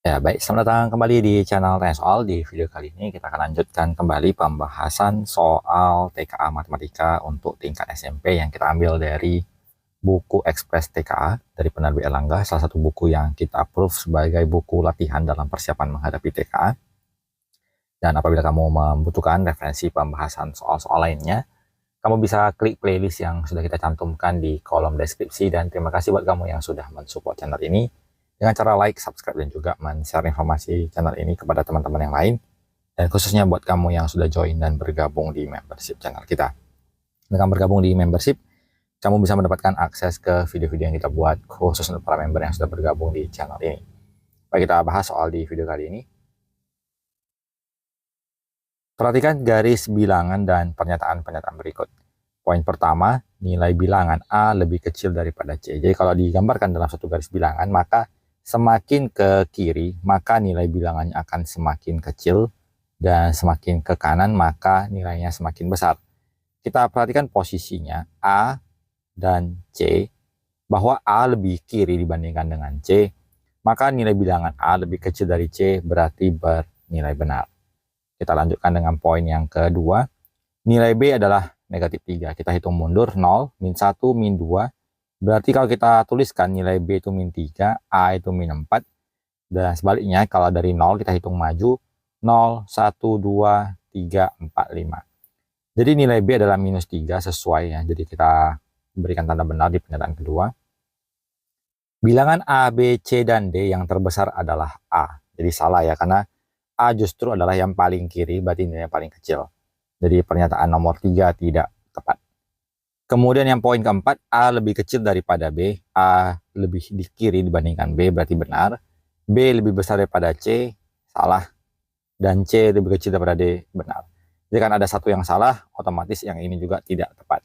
Ya, baik. Selamat datang kembali di channel Tanya Soal. Di video kali ini kita akan lanjutkan kembali pembahasan soal TKA Matematika untuk tingkat SMP yang kita ambil dari buku Ekspres TKA dari penerbit Erlangga, salah satu buku yang kita approve sebagai buku latihan dalam persiapan menghadapi TKA. Dan apabila kamu membutuhkan referensi pembahasan soal-soal lainnya, kamu bisa klik playlist yang sudah kita cantumkan di kolom deskripsi. Dan terima kasih buat kamu yang sudah mensupport channel ini dengan cara like, subscribe, dan juga men-share informasi channel ini kepada teman-teman yang lain. Dan khususnya buat kamu yang sudah join dan bergabung di membership channel kita. Dengan bergabung di membership, kamu bisa mendapatkan akses ke video-video yang kita buat khusus untuk para member yang sudah bergabung di channel ini. Baik, kita bahas soal di video kali ini. Perhatikan garis bilangan dan pernyataan-pernyataan berikut. Poin pertama, nilai bilangan A lebih kecil daripada C. Jadi kalau digambarkan dalam satu garis bilangan, maka semakin ke kiri, maka nilai bilangannya akan semakin kecil, dan semakin ke kanan, maka nilainya semakin besar. Kita perhatikan posisinya A dan C, bahwa A lebih kiri dibandingkan dengan C, maka nilai bilangan A lebih kecil dari C berarti bernilai benar. Kita lanjutkan dengan poin yang kedua. Nilai B adalah negatif 3. Kita hitung mundur 0, min 1, min 2. Berarti kalau kita tuliskan nilai B itu min 3, A itu min 4. Dan sebaliknya kalau dari 0 kita hitung maju 0, 1, 2, 3, 4, 5. Jadi nilai B adalah minus 3 sesuai ya. Jadi kita berikan tanda benar di pernyataan kedua. Bilangan A, B, C, dan D yang terbesar adalah A. Jadi salah ya, karena A justru adalah yang paling kiri, berarti nilainya paling kecil. Jadi pernyataan nomor 3 tidak tepat. Kemudian yang poin keempat, A lebih kecil daripada B. A lebih di kiri dibandingkan B, berarti benar. B lebih besar daripada C, salah. Dan C lebih kecil daripada D, benar. Jadi kan ada satu yang salah, otomatis yang ini juga tidak tepat.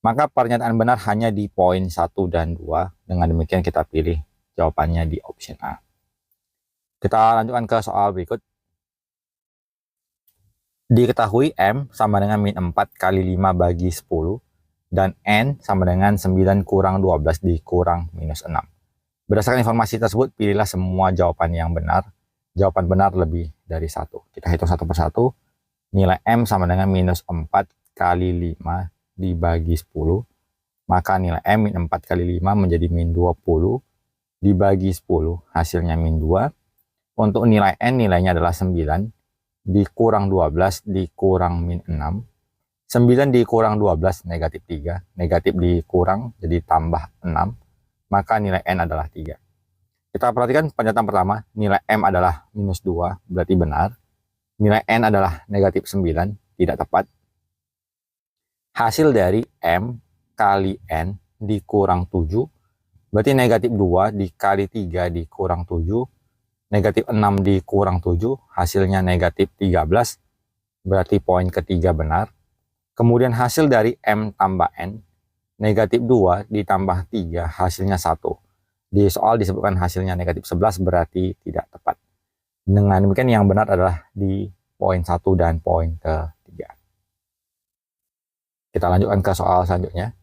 Maka pernyataan benar hanya di poin 1 dan 2. Dengan demikian kita pilih jawabannya di option A. Kita lanjutkan ke soal berikut. Diketahui M sama dengan min 4 kali 5 bagi 10 dan N sama dengan 9 kurang 12 dikurang minus 6. Berdasarkan informasi tersebut, pilihlah semua jawaban yang benar. Jawaban benar lebih dari 1. Kita hitung satu persatu. Nilai M sama dengan minus 4 kali 5 dibagi 10. Maka nilai M min 4 kali 5 menjadi min 20 dibagi 10. Hasilnya min 2. Untuk nilai N, nilainya adalah 9. Dikurang 12 dikurang min 6. 9 dikurang 12 negatif 3. Negatif dikurang jadi tambah 6. Maka nilai N adalah 3. Kita perhatikan pernyataan pertama. Nilai M adalah minus 2. Berarti benar. Nilai N adalah negatif 9. Tidak tepat. Hasil dari M kali N dikurang 7. Berarti negatif 2 dikali 3 dikurang 7. Negatif 6 dikurang 7, hasilnya negatif 13, berarti poin ketiga benar. Kemudian hasil dari M tambah N, negatif 2 ditambah 3, hasilnya 1. Di soal disebutkan hasilnya negatif 11, berarti tidak tepat. Dengan demikian yang benar adalah di poin 1 dan poin ketiga. Kita lanjutkan ke soal selanjutnya.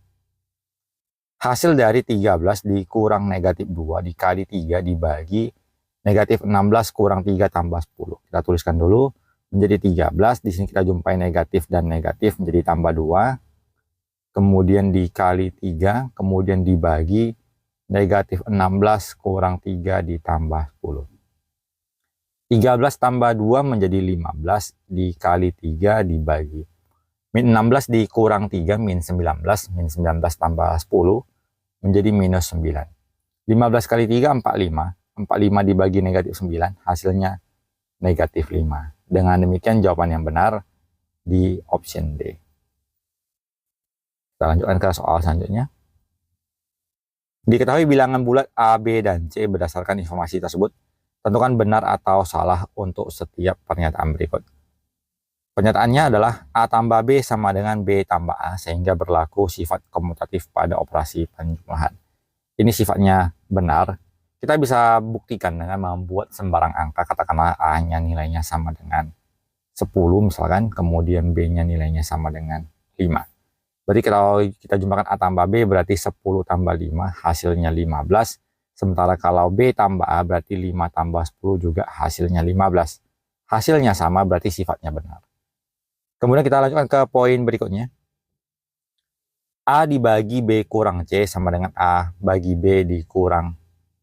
Hasil dari 13 dikurang negatif 2 dikali 3 dibagi negatif 16 kurang 3 tambah 10. Kita tuliskan dulu menjadi 13. Di sini kita jumpai negatif dan negatif menjadi tambah 2. Kemudian dikali 3. Kemudian dibagi negatif 16 kurang 3 ditambah 10. 13 tambah 2 menjadi 15. Dikali 3 dibagi. Min 16 dikurang 3 min 19. Min 19 tambah 10 menjadi minus 9. 15 kali 3 45. 45 dibagi negatif 9, hasilnya negatif 5. Dengan demikian jawaban yang benar di option D. Kita lanjutkan ke soal selanjutnya. Diketahui bilangan bulat A, B, dan C berdasarkan informasi tersebut. Tentukan benar atau salah untuk setiap pernyataan berikut. Pernyataannya adalah A tambah B sama dengan B tambah A, sehingga berlaku sifat komutatif pada operasi penjumlahan. Ini sifatnya benar. Kita bisa buktikan dengan membuat sembarang angka, katakanlah A-nya nilainya sama dengan 10 misalkan, kemudian B-nya nilainya sama dengan 5. Berarti kalau kita jumlahkan A tambah B berarti 10 tambah 5 hasilnya 15. Sementara kalau B tambah A berarti 5 tambah 10 juga hasilnya 15. Hasilnya sama berarti sifatnya benar. Kemudian kita lanjutkan ke poin berikutnya. A dibagi B kurang C sama dengan A bagi B dikurang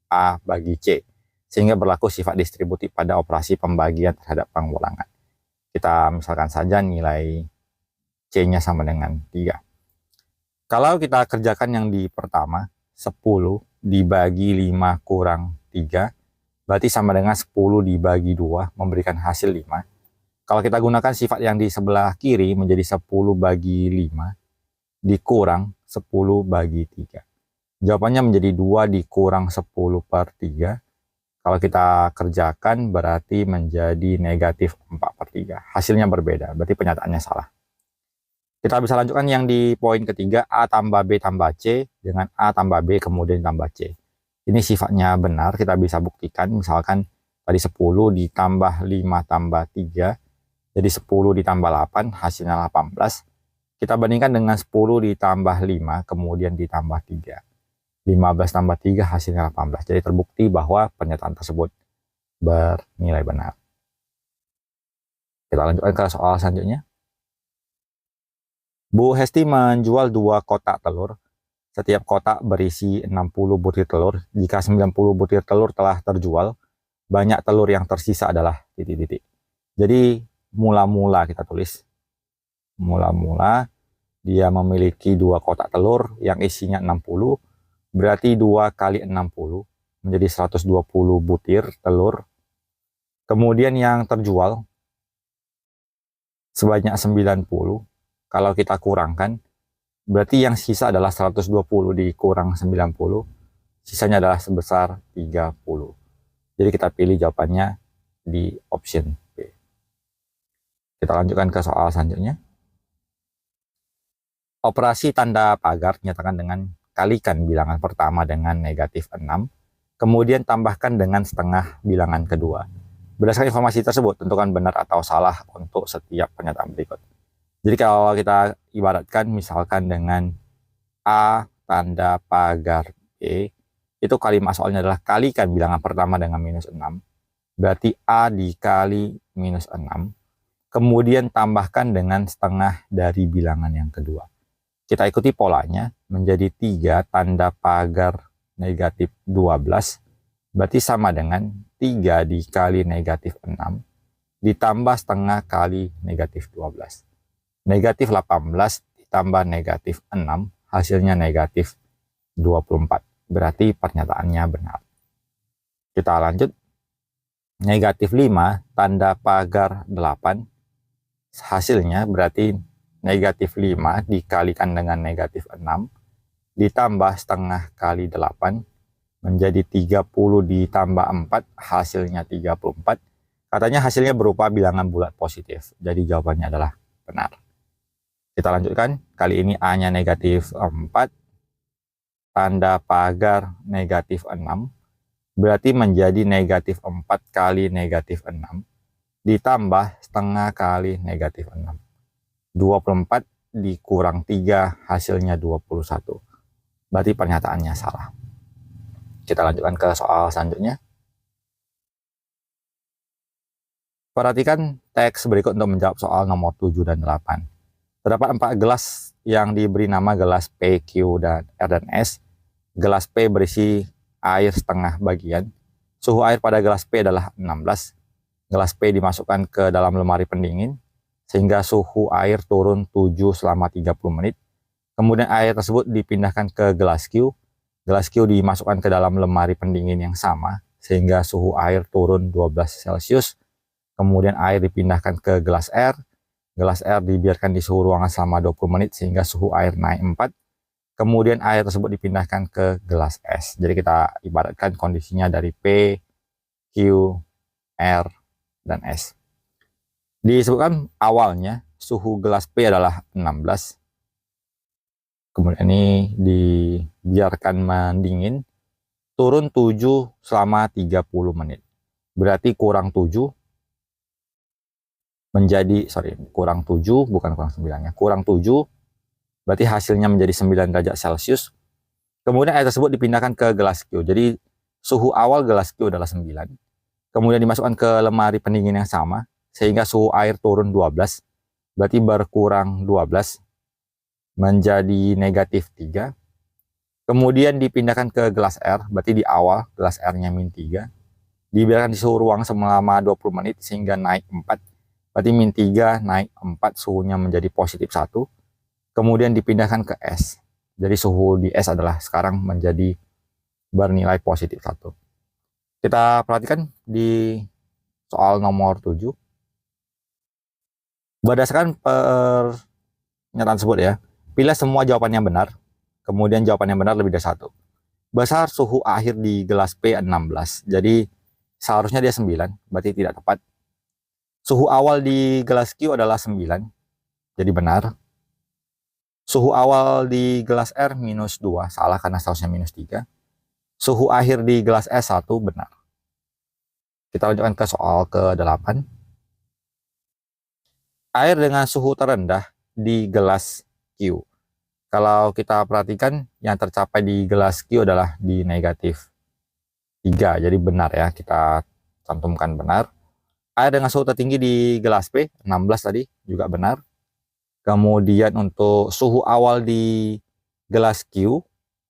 A bagi C. Sehingga berlaku sifat distributif pada operasi pembagian terhadap pengulangan. Kita misalkan saja nilai C-nya sama dengan 3. Kalau kita kerjakan yang di pertama, 10 dibagi 5 kurang 3, berarti sama dengan 10 dibagi 2, memberikan hasil 5. Kalau kita gunakan sifat yang di sebelah kiri menjadi 10 bagi 5, dikurang 10 bagi 3. Jawabannya menjadi 2 dikurang 10 per 3. Kalau kita kerjakan berarti menjadi negatif 4 per 3. Hasilnya berbeda, berarti pernyataannya salah. Kita bisa lanjutkan yang di poin ketiga, A tambah B tambah C dengan A tambah B kemudian tambah C. Ini sifatnya benar, kita bisa buktikan. Misalkan tadi 10 ditambah 5 tambah 3, jadi 10 ditambah 8, hasilnya 18. Kita bandingkan dengan 10 ditambah 5, kemudian ditambah 3. 15 tambah 3 hasilnya 18. Jadi terbukti bahwa pernyataan tersebut bernilai benar. Kita lanjutkan ke soal selanjutnya. Bu Hesti menjual 2 kotak telur. Setiap kotak berisi 60 butir telur. Jika 90 butir telur telah terjual, banyak telur yang tersisa adalah titik-titik. Jadi mula-mula kita tulis. Mula-mula dia memiliki 2 kotak telur yang isinya 60, berarti 2 kali 60 menjadi 120 butir telur. Kemudian yang terjual sebanyak 90, kalau kita kurangkan, berarti yang sisa adalah 120 dikurang 90, sisanya adalah sebesar 30. Jadi kita pilih jawabannya di option B. Kita lanjutkan ke soal selanjutnya. Operasi tanda pagar nyatakan dengan kalikan bilangan pertama dengan negatif 6, kemudian tambahkan dengan setengah bilangan kedua. Berdasarkan informasi tersebut, tentukan benar atau salah untuk setiap pernyataan berikut. Jadi kalau kita ibaratkan misalkan dengan A tanda pagar B, itu kalimat soalnya adalah kalikan bilangan pertama dengan minus 6, berarti A dikali minus 6, kemudian tambahkan dengan setengah dari bilangan yang kedua. Kita ikuti polanya, menjadi 3 tanda pagar negatif 12, berarti sama dengan 3 dikali negatif 6, ditambah setengah kali negatif 12. Negatif 18 ditambah negatif 6, hasilnya negatif 24. Berarti pernyataannya benar. Kita lanjut. Negatif 5 tanda pagar 8, hasilnya berarti negatif 5 dikalikan dengan negatif 6, ditambah setengah kali 8, menjadi 30 ditambah 4, hasilnya 34. Katanya hasilnya berupa bilangan bulat positif, jadi jawabannya adalah benar. Kita lanjutkan, kali ini A-nya negatif 4, tanda pagar negatif 6, berarti menjadi negatif 4 kali negatif 6, ditambah setengah kali negatif 6. 24 dikurang 3 hasilnya 21. Berarti pernyataannya salah. Kita lanjutkan ke soal selanjutnya. Perhatikan teks berikut untuk menjawab soal nomor 7 dan 8. Terdapat 4 gelas yang diberi nama gelas P, Q, dan R dan S. Gelas P berisi air setengah bagian. Suhu air pada gelas P adalah 16. Gelas P dimasukkan ke dalam lemari pendingin, sehingga suhu air turun 7 selama 30 menit. Kemudian air tersebut dipindahkan ke gelas Q. Gelas Q dimasukkan ke dalam lemari pendingin yang sama, sehingga suhu air turun 12 Celcius. Kemudian air dipindahkan ke gelas R. Gelas R dibiarkan di suhu ruangan selama 20 menit, sehingga suhu air naik 4. Kemudian air tersebut dipindahkan ke gelas S. Jadi kita ibaratkan kondisinya dari P, Q, R, dan S. Disebutkan awalnya suhu gelas P adalah 16. Kemudian ini dibiarkan mendingin, turun 7 selama 30 menit. Berarti kurang 7 menjadi, kurang 7, bukan kurang 9-nya, kurang 7, berarti hasilnya menjadi 9 derajat Celcius. Kemudian air tersebut dipindahkan ke gelas Q. Jadi suhu awal gelas Q adalah 9. Kemudian dimasukkan ke lemari pendingin yang sama, sehingga suhu air turun 12. Berarti berkurang 12 menjadi negatif 3. Kemudian dipindahkan ke gelas R, berarti di awal gelas R-nya min 3. Dibiarkan di suhu ruang selama 20 menit sehingga naik 4. Berarti min 3 naik 4, suhunya menjadi positif 1. Kemudian dipindahkan ke S. Jadi suhu di S adalah sekarang menjadi bernilai positif 1. Kita perhatikan di soal nomor 7. Berdasarkan pernyataan tersebut ya, pilih semua jawaban yang benar, kemudian jawaban yang benar lebih dari 1. Besar suhu akhir di gelas P 16, jadi seharusnya dia 9, berarti tidak tepat. Suhu awal di gelas Q adalah 9, jadi benar. Suhu awal di gelas R minus 2, salah karena seharusnya minus 3. Suhu akhir di gelas S 1, benar. Kita lanjutkan ke soal ke-8. Air dengan suhu terendah di gelas Q. Kalau kita perhatikan, yang tercapai di gelas Q adalah di negatif 3. Jadi benar ya, kita cantumkan benar. Air dengan suhu tertinggi di gelas P, 16 tadi, juga benar. Kemudian untuk suhu awal di gelas Q,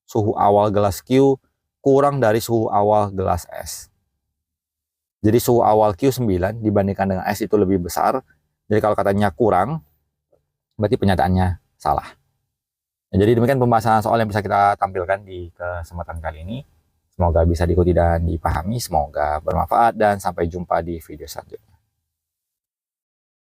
suhu awal gelas Q kurang dari suhu awal gelas S. Jadi suhu awal Q 9 dibandingkan dengan S itu lebih besar. Jadi kalau katanya kurang, berarti pernyataannya salah. Jadi demikian pembahasan soal yang bisa kita tampilkan di kesempatan kali ini. Semoga bisa diikuti dan dipahami, semoga bermanfaat, dan sampai jumpa di video selanjutnya.